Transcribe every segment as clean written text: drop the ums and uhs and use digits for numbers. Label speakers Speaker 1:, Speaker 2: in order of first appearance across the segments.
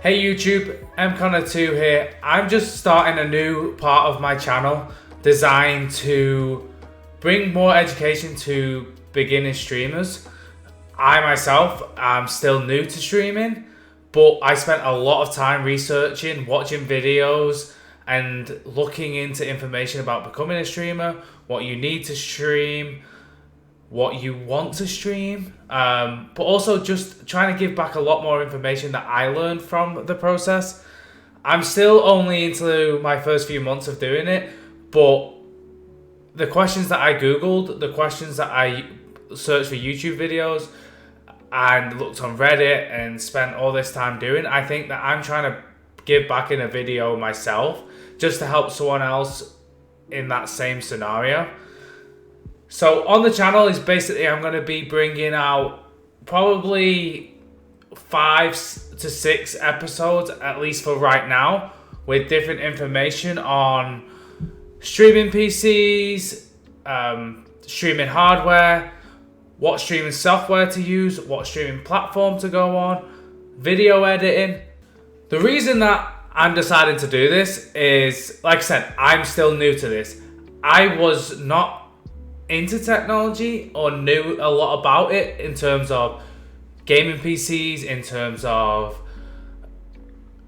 Speaker 1: Hey YouTube, mConnor2 here. I'm just starting a new part of my channel designed to bring more education to beginning streamers. I myself am still new to streaming, but I spent a lot of time researching, watching videos, and looking into information about becoming a streamer, what you need to stream, what you want to stream, but also just trying to give back a lot more information that I learned from the process. I'm still only into my first few months of doing it, but the questions that I Googled, the questions that I searched for YouTube videos and looked on Reddit and spent all this time doing, I think that I'm trying to give back in a video myself just to help someone else in that same scenario. So on the channel is basically I'm going to be bringing out probably 5 to 6 episodes, at least for right now, with different information on streaming PCs, streaming hardware, what streaming software to use, what streaming platform to go on, video editing. The reason that I'm deciding to do this is, like I said, I'm still new to this. I was not into technology or knew a lot about it in terms of gaming PCs, in terms of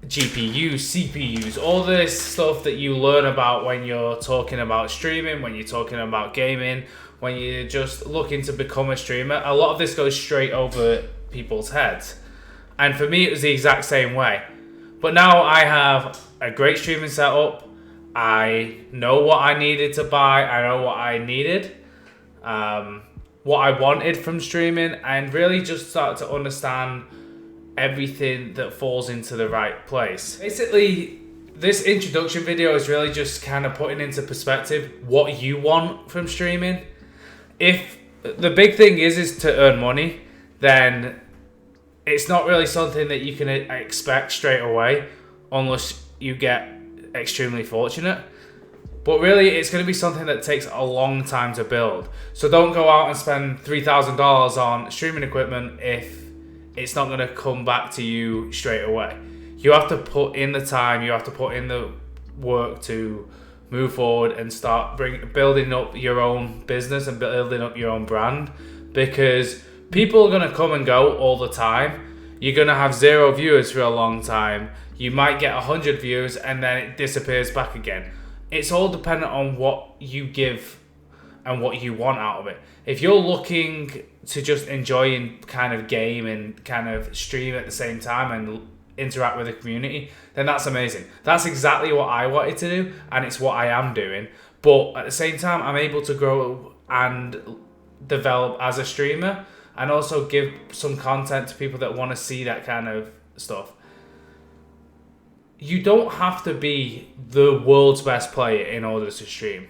Speaker 1: GPUs, CPUs, all this stuff that you learn about when you're talking about streaming, when you're talking about gaming, when you're just looking to become a streamer. A lot of this goes straight over people's heads. And for me, it was the exact same way. But now I have a great streaming setup. I know what I needed to buy. I know what I needed. What I wanted from streaming, and really just start to understand everything that falls into the right place. Basically, this introduction video is really just kind of putting into perspective what you want from streaming. If the big thing is to earn money, then it's not really something that you can expect straight away unless you get extremely fortunate. But really, it's going to be something that takes a long time to build. So don't go out and spend $3,000 on streaming equipment if it's not going to come back to you straight away. You have to put in the time, you have to put in the work to move forward and start building up your own business and building up your own brand. Because people are going to come and go all the time. You're going to have 0 viewers for a long time. You might get 100 views and then it disappears back again. It's all dependent on what you give and what you want out of it. If you're looking to just enjoy and kind of game and kind of stream at the same time and interact with the community, then that's amazing. That's exactly what I wanted to do, and it's what I am doing. But at the same time, I'm able to grow and develop as a streamer and also give some content to people that want to see that kind of stuff. You don't have to be the world's best player in order to stream.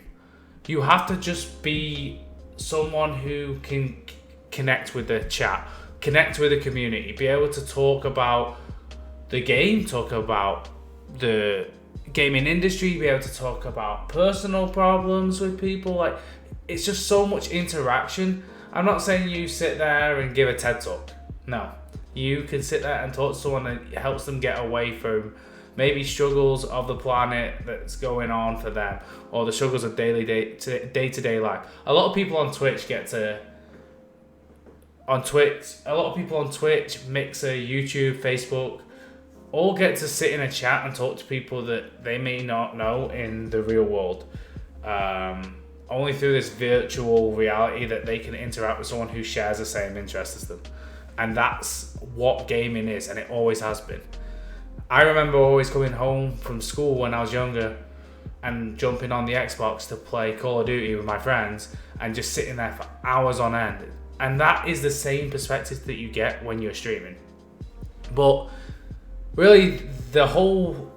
Speaker 1: You have to just be someone who can connect with the chat, connect with the community, be able to talk about the game, talk about the gaming industry, be able to talk about personal problems with people. Like, it's just so much interaction. I'm not saying you sit there and give a TED talk. No. You can sit there and talk to someone that helps them get away from maybe struggles of the planet that's going on for them, or the struggles of day-to-day life. A lot of people on Twitch a lot of people on Twitch, Mixer, YouTube, Facebook, all get to sit in a chat and talk to people that they may not know in the real world. Only through this virtual reality that they can interact with someone who shares the same interests as them. And that's what gaming is, and it always has been. I remember always coming home from school when I was younger and jumping on the Xbox to play Call of Duty with my friends and just sitting there for hours on end. And that is the same perspective that you get when you're streaming. But really, the whole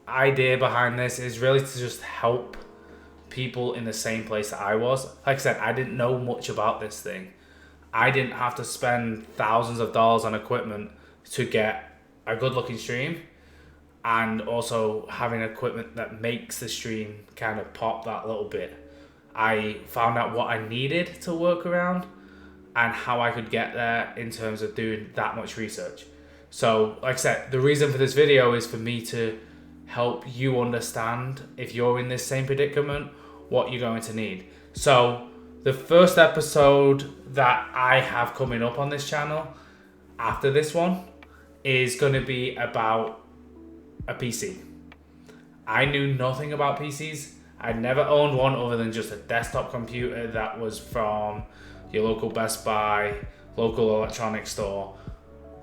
Speaker 1: idea behind this is really to just help people in the same place that I was. Like I said, I didn't know much about this thing. I didn't have to spend thousands of dollars on equipment to get a good looking stream, and also having equipment that makes the stream kind of pop that little bit. I found out what I needed to work around and how I could get there in terms of doing that much research. So, like I said, the reason for this video is for me to help you understand, if you're in this same predicament, what you're going to need. So, the first episode that I have coming up on this channel after this one is going to be about a PC. I knew nothing about PCs. I never owned one other than just a desktop computer that was from your local Best Buy, local electronics store,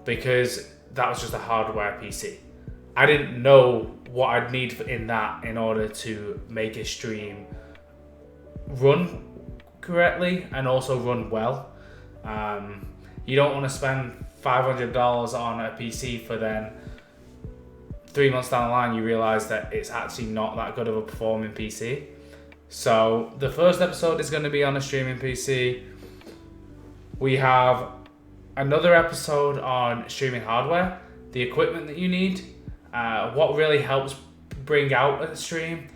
Speaker 1: because that was just a hardware PC. I didn't know what I'd need in that in order to make a stream run correctly and also run well. You don't want to spend $500 on a PC for then 3 months down the line you realize that it's actually not that good of a performing PC. So the first episode is going to be on a streaming PC. We have another episode on streaming hardware, the equipment that you need, what really helps bring out a stream,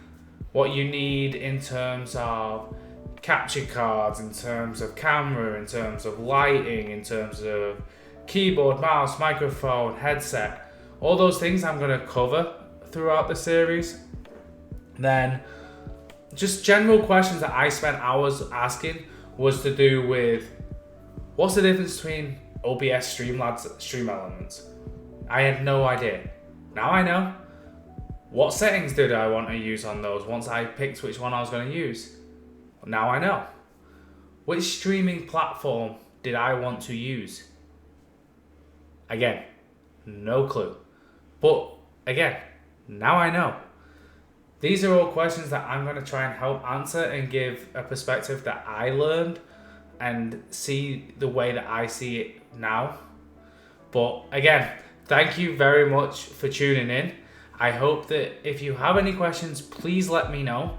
Speaker 1: what you need in terms of capture cards, in terms of camera, in terms of lighting, in terms of keyboard, mouse, microphone, headset. All those things I'm going to cover throughout the series. Then just general questions that I spent hours asking was to do with what's the difference between OBS, Streamlabs, Stream Elements. I had no idea. Now I know. What settings did I want to use on those once I picked which one I was going to use? Now I know. Which streaming platform did I want to use? Again, no clue. But again, now I know. These are all questions that I'm going to try and help answer and give a perspective that I learned and see the way that I see it now. But again, thank you very much for tuning in. I hope that if you have any questions, please let me know.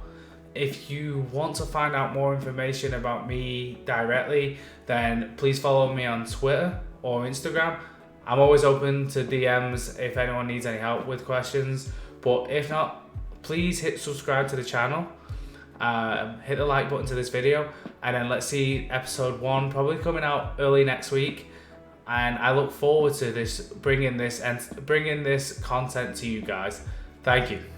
Speaker 1: If you want to find out more information about me directly, then please follow me on Twitter or Instagram. I'm always open to DMs if anyone needs any help with questions. But if not, please hit subscribe to the channel. Hit the like button to this video, and then let's see episode 1 probably coming out early next week. And I look forward to bringing this content to you guys. Thank you.